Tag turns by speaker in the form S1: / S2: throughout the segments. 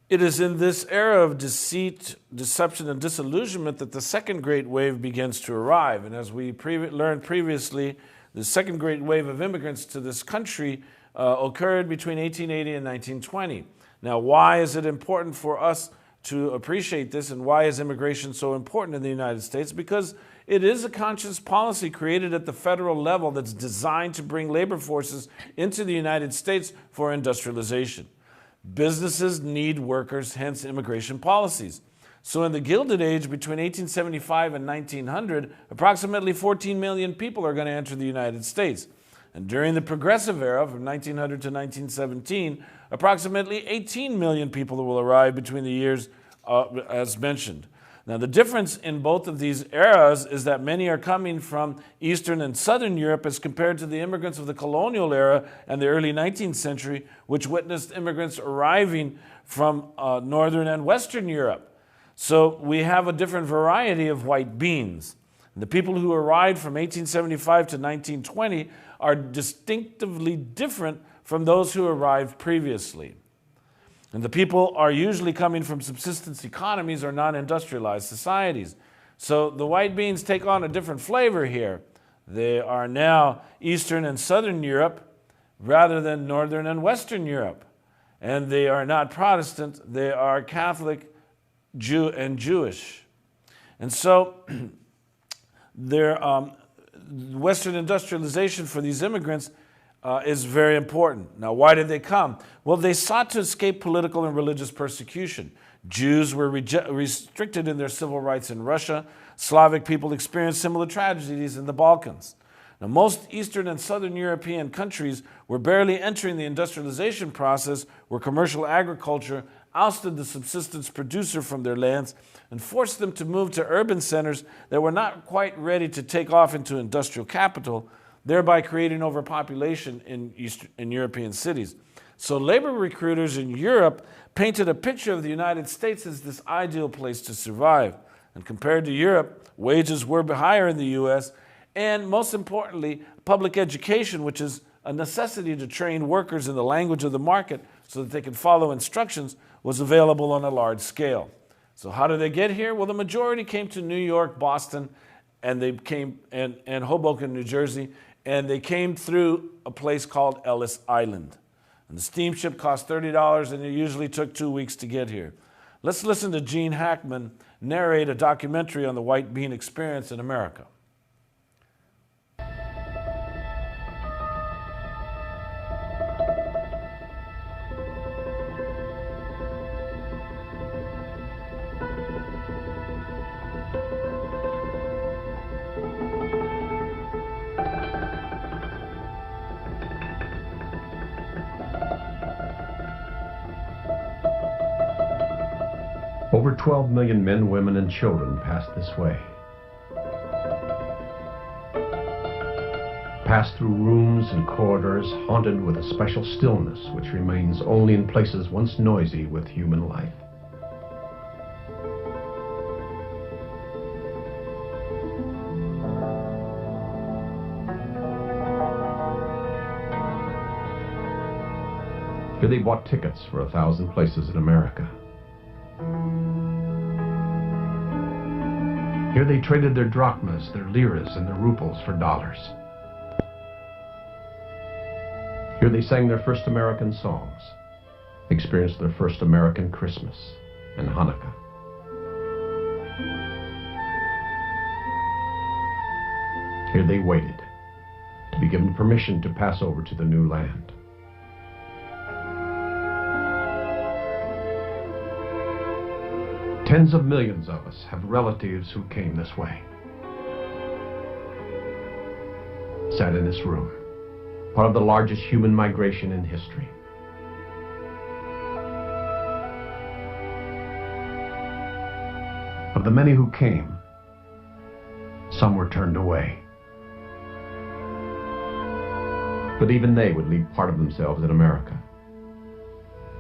S1: It is in this era of deceit, deception, and disillusionment that the second great wave begins to arrive. And as we learned previously, the second great wave of immigrants to this country occurred between 1880 and 1920. Now, why is it important for us to appreciate this, and why is immigration so important in the United States? Because it is a conscious policy created at the federal level that's designed to bring labor forces into the United States for industrialization. Businesses need workers, hence immigration policies. So in the Gilded Age, between 1875 and 1900, approximately 14 million people are going to enter the United States. And during the Progressive Era, from 1900 to 1917, approximately 18 million people will arrive between the years as mentioned. Now, the difference in both of these eras is that many are coming from Eastern and Southern Europe as compared to the immigrants of the colonial era and the early 19th century, which witnessed immigrants arriving from Northern and Western Europe. So we have a different variety of white beans. And the people who arrived from 1875 to 1920 are distinctively different from those who arrived previously. And the people are usually coming from subsistence economies or non-industrialized societies. So the white beans take on a different flavor here. They are now Eastern and Southern Europe rather than Northern and Western Europe. And they are not Protestant, they are Catholic, Jew, and Jewish. And so their Western industrialization for these immigrants is very important. Now, why did they come? Well, they sought to escape political and religious persecution. Jews were restricted in their civil rights in Russia. Slavic people experienced similar tragedies in the Balkans. Now, most Eastern and Southern European countries were barely entering the industrialization process, where commercial agriculture ousted the subsistence producer from their lands and forced them to move to urban centers that were not quite ready to take off into industrial capital, thereby creating overpopulation in European cities. So labor recruiters in Europe painted a picture of the United States as this ideal place to survive. And compared to Europe, wages were higher in the U.S., and most importantly, public education, which is a necessity to train workers in the language of the market so that they can follow instructions, was available on a large scale. So how did they get here? Well, the majority came to New York, Boston, and they came and Hoboken, New Jersey, and they came through a place called Ellis Island. And the steamship cost $30, and it usually took 2 weeks to get here. Let's listen to Gene Hackman narrate a documentary on the white bean experience in America.
S2: Over 12 million men, women, and children passed this way. Passed through rooms and corridors haunted with a special stillness which remains only in places once noisy with human life. Here they bought tickets for 1,000 places in America. Here they traded their drachmas, their liras, and their ruples for dollars. Here they sang their first American songs, experienced their first American Christmas and Hanukkah. Here they waited to be given permission to pass over to the new land. Tens of millions of us have relatives who came this way. Sat in this room, part of the largest human migration in history. Of the many who came, some were turned away. But even they would leave part of themselves in America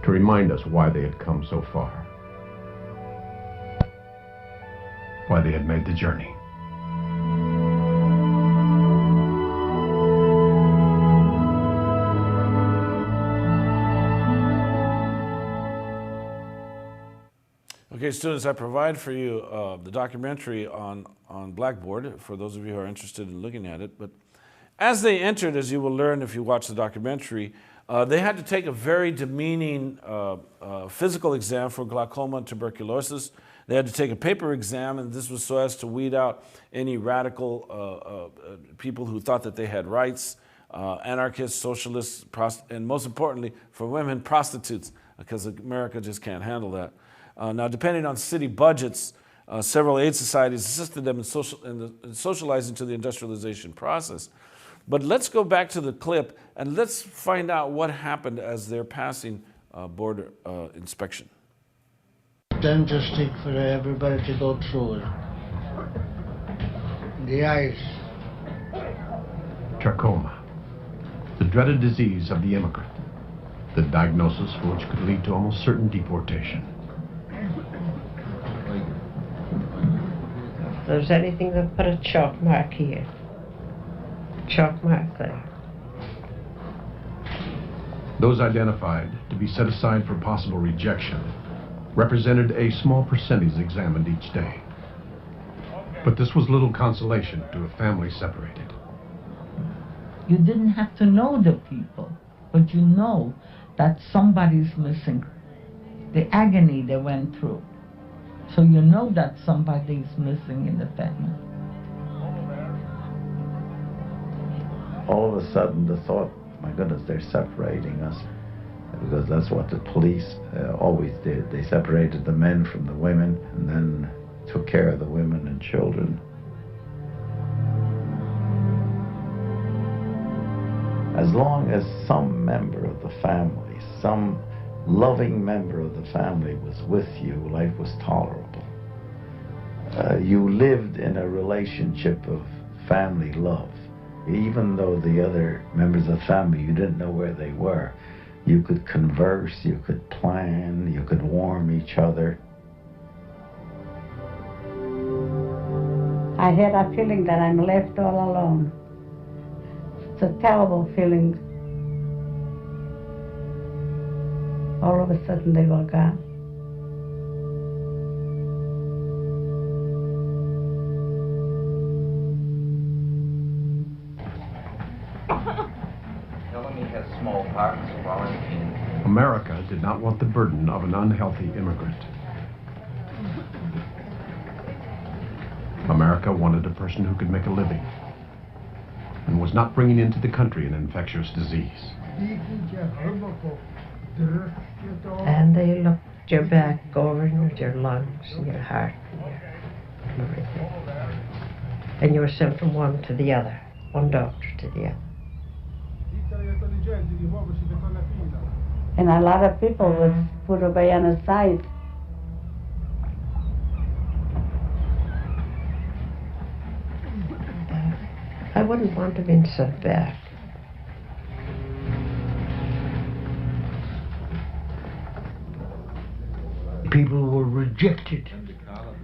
S2: to remind us why they had come so far. Why they had made the journey.
S1: Okay, students, I provide for you the documentary on Blackboard for those of you who are interested in looking at it. But as they entered, as you will learn if you watch the documentary, they had to take a very demeaning physical exam for glaucoma and tuberculosis. They had to take a paper exam, and this was so as to weed out any radical people who thought that they had rights, anarchists, socialists, and most importantly, for women, prostitutes, because America just can't handle that. Now, depending on city budgets, several aid societies assisted them in socializing to the industrialization process. But let's go back to the clip and let's find out what happened as they're passing border inspection.
S3: Dentistry for everybody to go through it. The eyes.
S2: Trachoma, the dreaded disease of the immigrant, the diagnosis for which could lead to almost certain deportation.
S4: If there's anything, they'll put a chalk mark here. Chalk mark there.
S2: Those identified to be set aside for possible rejection represented a small percentage examined each day. But this was little consolation to a family separated.
S5: You didn't have to know the people, but you know that somebody's missing. The agony they went through. So you know that somebody's missing in the family.
S6: All of a sudden the thought, my goodness, they're separating us, because that's what the police always did. They separated the men from the women and then took care of the women and children. As long as some member of the family, some loving member of the family was with you, life was tolerable. You lived in a relationship of family love. Even though the other members of the family, you didn't know where they were, you could converse, you could plan, you could warm each other.
S7: I had a feeling that I'm left all alone. It's a terrible feeling. All of a sudden they were gone.
S8: Hillary has smallpox while in
S2: America did not want the burden of an unhealthy immigrant. America wanted a person who could make a living and was not bringing into the country an infectious disease.
S4: And they look at your back, going with your lungs and your heart and everything. And you were sent from one to the other, one doctor to the other.
S7: And a lot of people was put away on the side.
S4: I wouldn't want to be sent back.
S3: People were rejected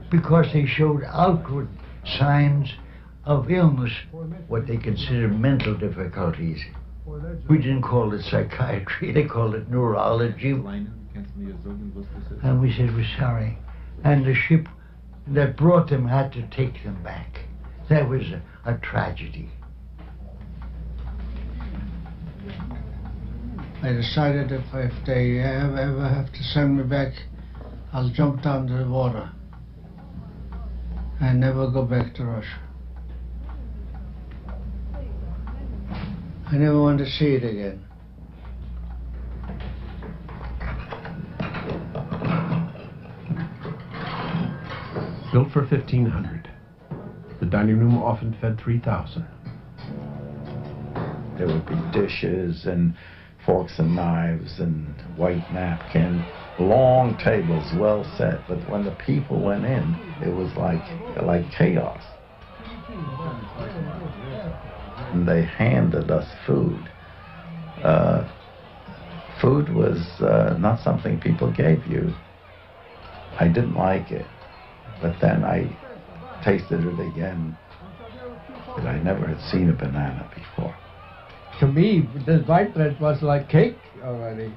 S3: because they showed outward signs of illness, what they considered mental difficulties. We didn't call it psychiatry, they called it neurology. And we said, we're sorry. And the ship that brought them had to take them back. That was a tragedy. I decided if they ever have to send me back, I'll jump down to the water and never go back to Russia. I never want to see it again.
S2: Built for 1,500, the dining room often fed 3,000.
S6: There would be dishes and forks and knives and white napkin, long tables well set, but when the people went in, it was like chaos. And they handed us food. Food was not something people gave you. I didn't like it, but then I tasted it again, but I never had seen a banana before.
S9: To me, the white bread was like cake already.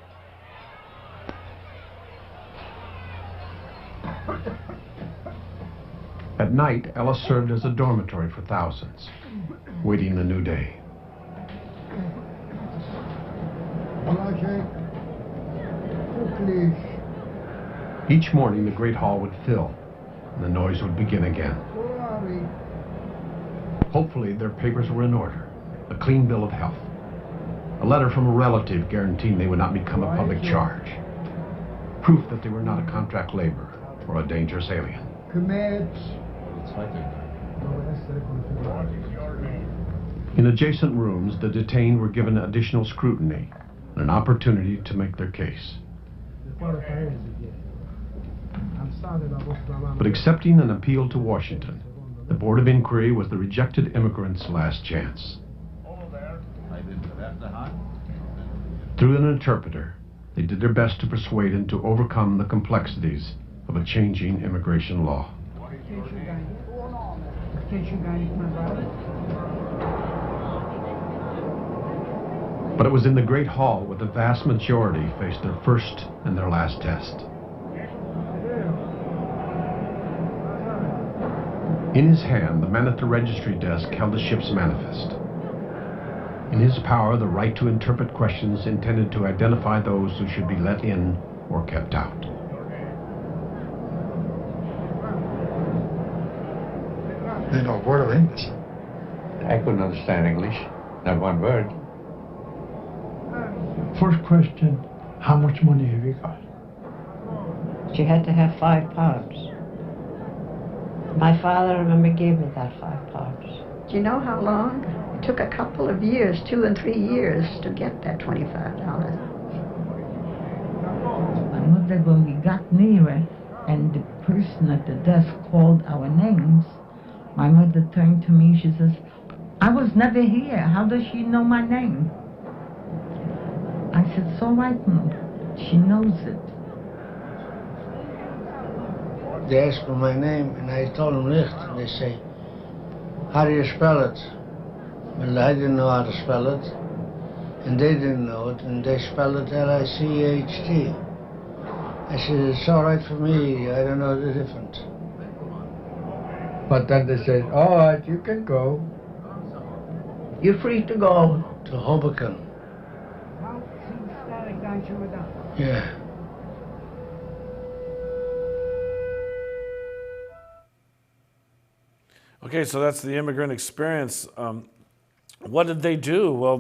S2: At night, Ellis served as a dormitory for thousands, waiting the new day. Each morning, the Great Hall would fill, and the noise would begin again. Hopefully, their papers were in order, a clean bill of health, a letter from a relative guaranteeing they would not become a public charge, proof that they were not a contract laborer or a dangerous alien. In adjacent rooms, the detained were given additional scrutiny and an opportunity to make their case. But accepting an appeal to Washington, the Board of Inquiry was the rejected immigrants' last chance. Through an interpreter, they did their best to persuade him to overcome the complexities of a changing immigration law. But it was in the Great Hall where the vast majority faced their first and their last test. In his hand, the man at the registry desk held the ship's manifest. In his power, the right to interpret questions intended to identify those who should be let in or kept out.
S10: They know a word of English.
S11: I couldn't understand English, not one word.
S9: First question, how much money have you got?
S4: She had to have £5. My father, I remember, gave me that £5.
S7: Do you know how long? It took a couple of years, 2 and 3 years, to get that $25.
S5: My mother, when we got nearer and the person at the desk called our names, my mother turned to me, she says, I was never here. How does she know my name? I said, it's all right, Mom. She knows it.
S3: They asked me my name, and I told them Licht, and they say, how do you spell it? Well, I didn't know how to spell it, and they didn't know it, and they spelled it L-I-C-H-T. I said, it's all right for me, I don't know the difference.
S9: But then they said, all right, you can go.
S3: You're free to go to Hoboken. Yeah.
S1: Okay, so that's the immigrant experience. What did they do? Well,